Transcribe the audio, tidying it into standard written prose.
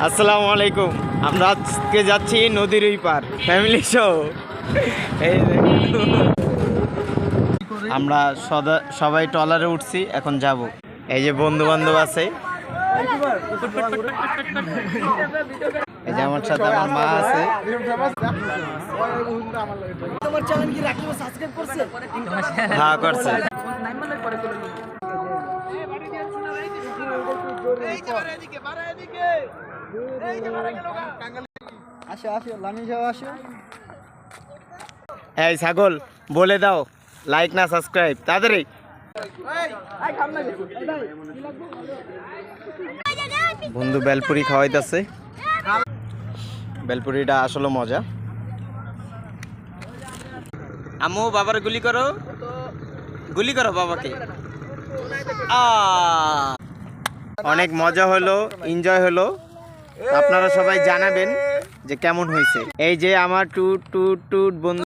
আসসালামু আলাইকুম। আমরা আজকে যাচ্ছি নদীর ওই পার ফ্যামিলি শো। এই আমরা সবাই ট্রলারে উঠছি, এখন যাব। এই যে বন্ধু বান্ধব আছে, এই যে আমার সাথে আমার মা আছে। হ্যাঁ করছে। এই ছাগল বলে দাও, লাইক না সাবস্ক্রাইব তাড়াতাড়ি। বন্ধু বেলপুরি খাওয়াইতেছে, বেলপুরিটা আসলে মজা। আম্মু বাবার গুলি করো, গুলি করো বাবাকে। অনেক মজা হলো, এনজয় হলো। আপনারা সবাই জানাবেন যে কেমন হয়েছে। এই যে আমার টুট টুট টুট বন্ধু।